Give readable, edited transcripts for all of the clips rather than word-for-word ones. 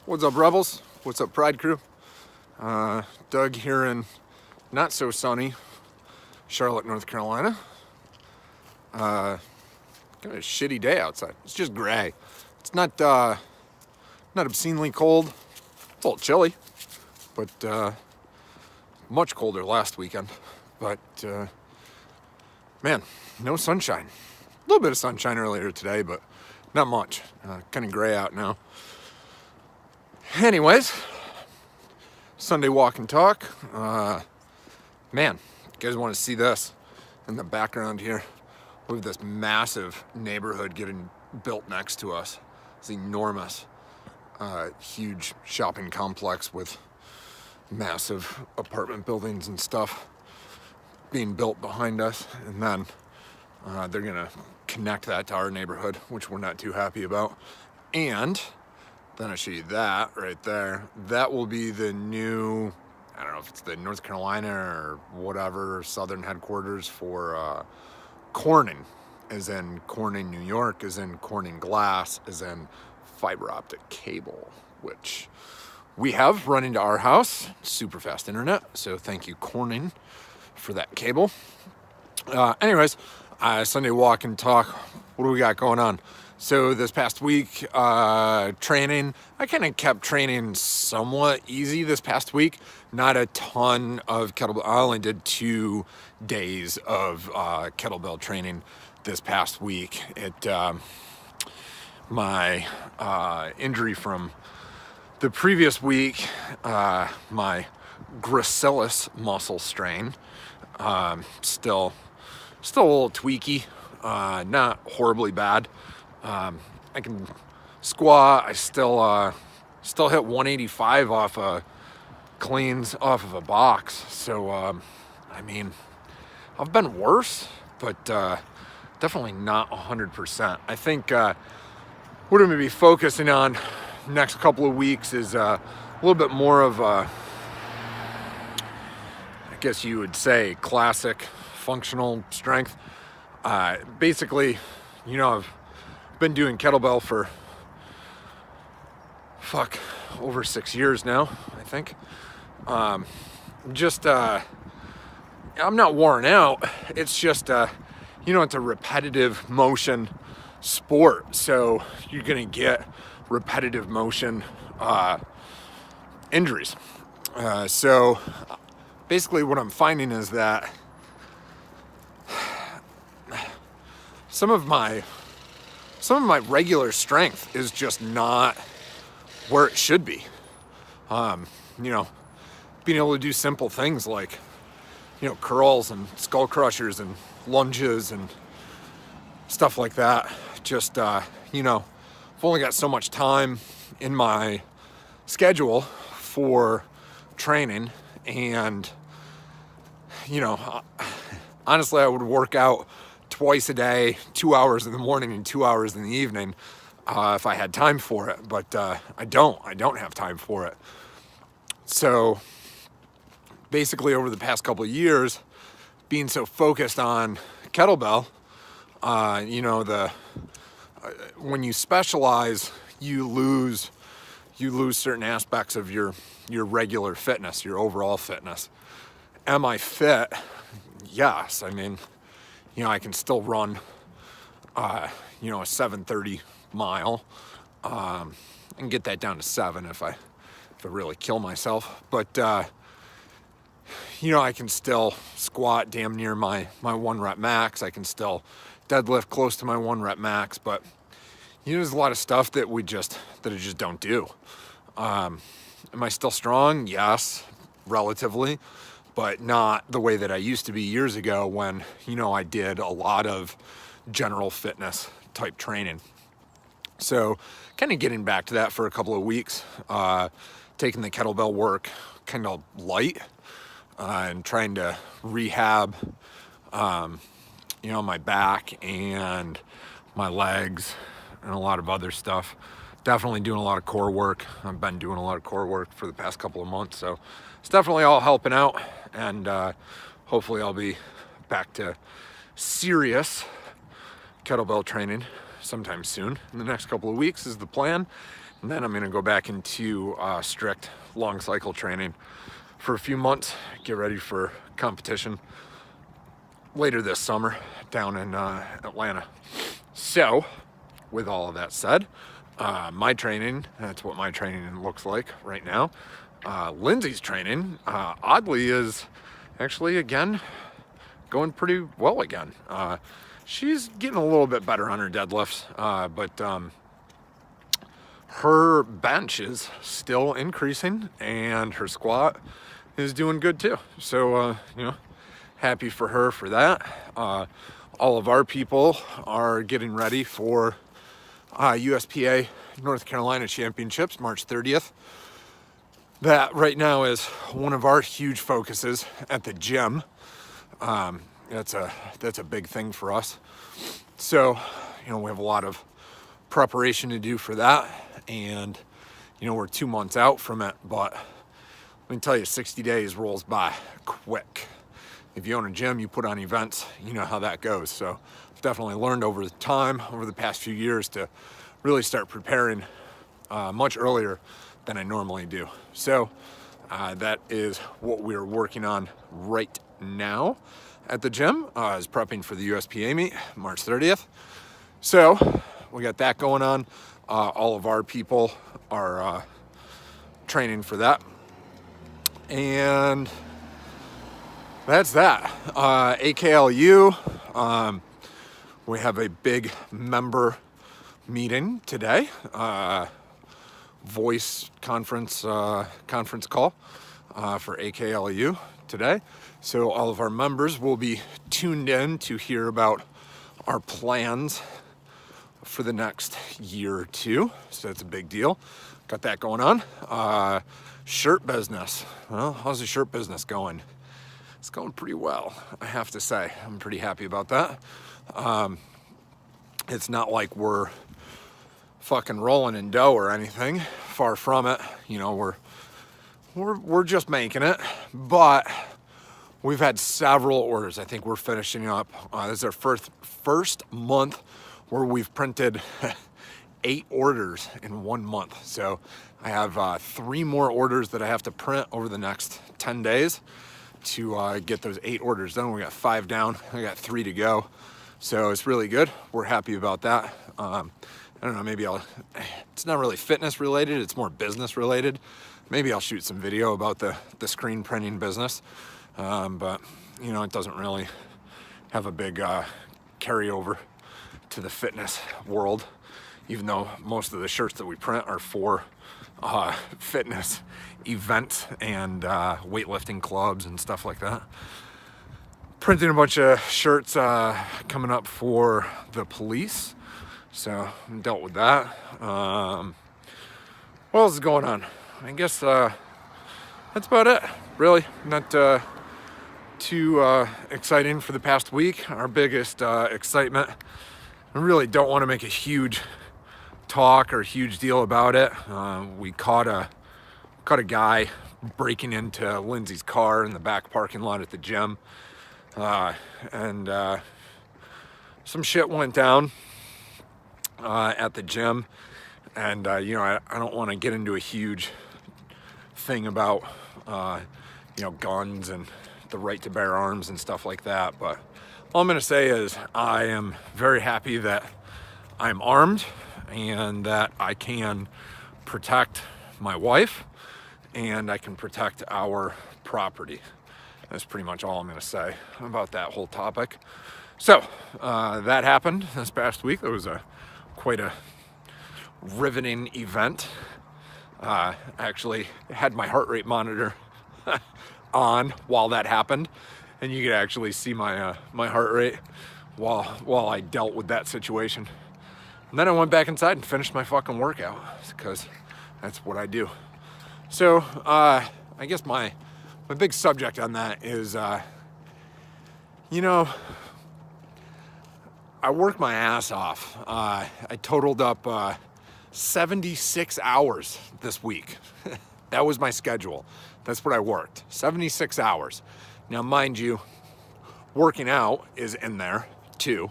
What's up, Rebels? What's up, Pride Crew? Doug here in not so sunny Charlotte, North Carolina. Kind of a shitty day outside. It's just gray. It's not obscenely cold. It's a little chilly, but much colder last weekend. But man, no sunshine. A little bit of sunshine earlier today, but not much. Kind of gray out now. Anyways, Sunday walk and talk. Man, you guys want to see this in the background here? We have this massive neighborhood getting built next to us. It's enormous, huge shopping complex with massive apartment buildings and stuff being built behind us, and then they're gonna connect that to our neighborhood, which we're not too happy about. And then I show you that right there. That will be the new, I don't know if it's the North Carolina or whatever, southern headquarters for Corning, as in Corning, New York, as in Corning glass, as in fiber optic cable, which we have running to our house, super fast internet. So thank you, Corning, for that cable. Anyways, Sunday walk and talk. What do we got going on? So this past week, training, I kind of kept training somewhat easy this past week. Not a ton of kettlebell. I only did 2 days of kettlebell training this past week. My injury from the previous week, my gracilis muscle strain, still a little tweaky, not horribly bad. I can squat. I still hit 185 off of cleans off of a box. So I mean, I've been worse, but definitely not 100%. I think what I'm gonna be focusing on next couple of weeks is a little bit more of a, I guess you would say, classic functional strength. Basically, you know, I've been doing kettlebell for over 6 years now, I think. I'm not worn out. It's just it's a repetitive motion sport, so you're gonna get repetitive motion injuries. So basically what I'm finding is that some of my regular strength is just not where it should be. Being able to do simple things like, curls and skull crushers and lunges and stuff like that. Just, I've only got so much time in my schedule for training, and, honestly, I would work out twice a day, 2 hours in the morning and 2 hours in the evening, if I had time for it, but I don't have time for it. So basically over the past couple of years, being so focused on kettlebell, when you specialize, you lose certain aspects of your regular fitness, your overall fitness. Am I fit? Yes. I mean, I can still run, a 7:30 mile, and get that down to 7 if I really kill myself. But, I can still squat damn near my 1 rep max. I can still deadlift close to my 1 rep max, but, there's a lot of stuff that I just don't do. Am I still strong? Yes, relatively, but not the way that I used to be years ago when, I did a lot of general fitness type training. So kind of getting back to that for a couple of weeks, taking the kettlebell work kind of light, and trying to rehab, my back and my legs and a lot of other stuff. Definitely doing a lot of core work. I've been doing a lot of core work for the past couple of months, so it's definitely all helping out, and hopefully I'll be back to serious kettlebell training sometime soon. In the next couple of weeks is the plan. And then I'm gonna go back into strict long cycle training for a few months, get ready for competition later this summer down in Atlanta. So, with all of that said, my training, that's what my training looks like right now. Lindsay's training, oddly, is actually, again, going pretty well again. She's getting a little bit better on her deadlifts, but her bench is still increasing, and her squat is doing good too. So, happy for her for that. All of our people are getting ready for USPA North Carolina Championships, March 30th. That right now is one of our huge focuses at the gym. That's a big thing for us. So, we have a lot of preparation to do for that, and we're 2 months out from it, but let me tell you, 60 days rolls by quick. If you own a gym, you put on events, you know how that goes. So I've definitely learned over the time, over the past few years, to really start preparing much earlier than I normally do. So that is what we're working on right now at the gym, is prepping for the USPA meet, March 30th. So we got that going on. All of our people are training for that. And that's that. AKLU, we have a big member meeting today. Voice conference call for AKLU today. So all of our members will be tuned in to hear about our plans for the next year or two. So that's a big deal. Got that going on. Shirt business. Well, how's the shirt business going? It's going pretty well, I have to say. I'm pretty happy about that. It's not like we're fucking rolling in dough or anything. Far from it. We're just making it. But we've had several orders. I think we're finishing up. This is our first month where we've printed 8 orders in 1 month. So I have 3 more orders that I have to print over the next 10 days to get those 8 orders done. We got 5 down. I got 3 to go. So it's really good. We're happy about that. I don't know, maybe it's not really fitness related. It's more business related. Maybe I'll shoot some video about the screen printing business. But it doesn't really have a big carryover to the fitness world, even though most of the shirts that we print are for fitness events and weightlifting clubs and stuff like that. Printing a bunch of shirts coming up for the police, so I dealt with that. What else is going on? I guess that's about it, really. Not too exciting for the past week. Our biggest excitement, I really don't want to make a huge talk or a huge deal about it. We caught a guy breaking into Lindsay's car in the back parking lot at the gym, and some shit went down at the gym, and I don't want to get into a huge thing about guns and the right to bear arms and stuff like that, but all I'm going to say is I am very happy that I'm armed and that I can protect my wife and I can protect our property. That's pretty much all I'm going to say about that whole topic. So that happened this past week. It was quite a riveting event. Actually had my heart rate monitor on while that happened, and you could actually see my my heart rate while I dealt with that situation. And then I went back inside and finished my fucking workout because that's what I do. So I guess my big subject on that is I worked my ass off. I totaled up 76 hours this week. That was my schedule. That's what I worked, 76 hours. Now, mind you, working out is in there too,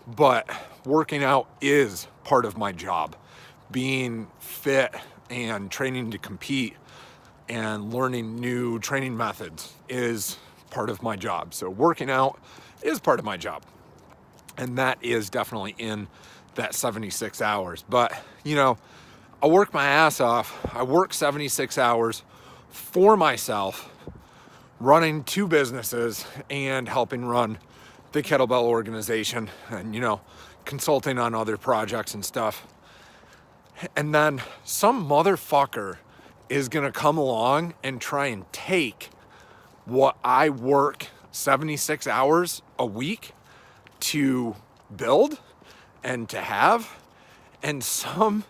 but working out is part of my job. Being fit and training to compete and learning new training methods is part of my job. So working out is part of my job. And that is definitely in that 76 hours. But, you know, I work my ass off. I work 76 hours for myself, running 2 businesses and helping run the kettlebell organization and, you know, consulting on other projects and stuff. And then some motherfucker is gonna come along and try and take what I work 76 hours a week to build and to have, and some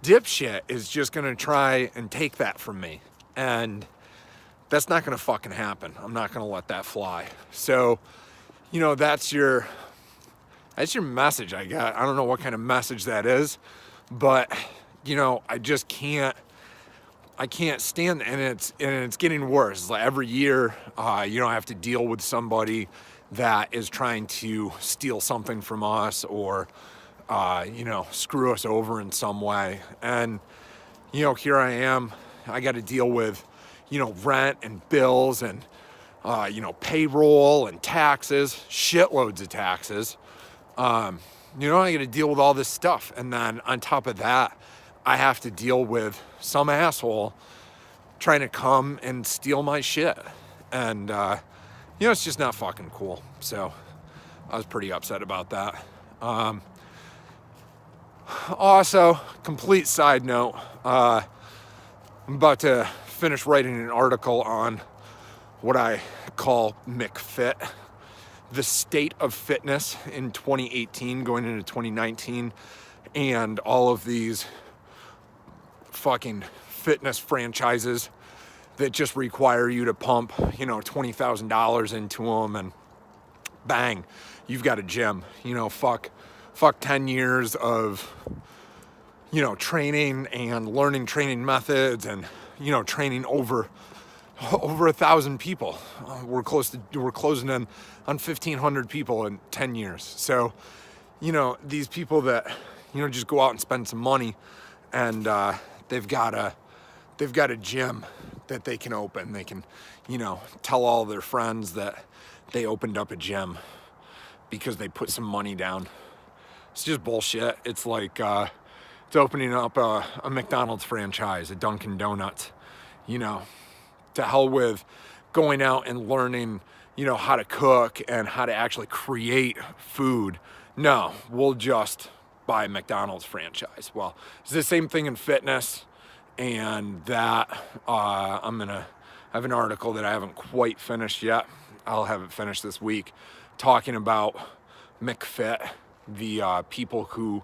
dipshit is just gonna try and take that from me. And that's not gonna fucking happen. I'm not gonna let that fly. So, you know, that's your message I got. I don't know what kind of message that is, but you know, I can't stand, and it's getting worse. Like every year, you know, I have to deal with somebody that is trying to steal something from us or, you know, screw us over in some way. And, you know, here I am, I got to deal with, you know, rent and bills and, you know, payroll and taxes, shitloads of taxes. You know, I got to deal with all this stuff. And then on top of that, I have to deal with some asshole trying to come and steal my shit. And, you know, it's just not fucking cool. So I was pretty upset about that. Also, complete side note, I'm about to finish writing an article on what I call McFit, the state of fitness in 2018 going into 2019, and all of these fucking fitness franchises that just require you to pump, you know, $20,000 into them and bang, you've got a gym. You know, fuck 10 years of, you know, training and learning training methods and, you know, training over 1,000 people. We're closing in on 1,500 people in 10 years. So, you know, these people that, you know, just go out and spend some money and they've got a gym that they can open. They can, you know, tell all their friends that they opened up a gym because they put some money down. It's just bullshit. It's like it's opening up a McDonald's franchise, a Dunkin' Donuts, you know. To hell with going out and learning, you know, how to cook and how to actually create food. No, we'll just buy a McDonald's franchise. Well, it's the same thing in fitness, and that I'm gonna have an article that I haven't quite finished yet. I'll have it finished this week, talking about McFit, the people who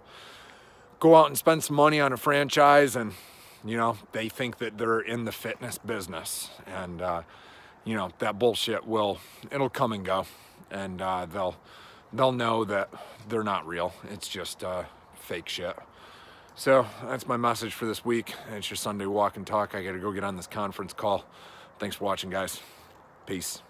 go out and spend some money on a franchise and, you know, they think that they're in the fitness business, and you know, that bullshit it'll come and go, and they'll know that they're not real. It's just fake shit. So that's my message for this week. It's your Sunday walk and talk. I gotta go get on this conference call. Thanks for watching, guys. Peace.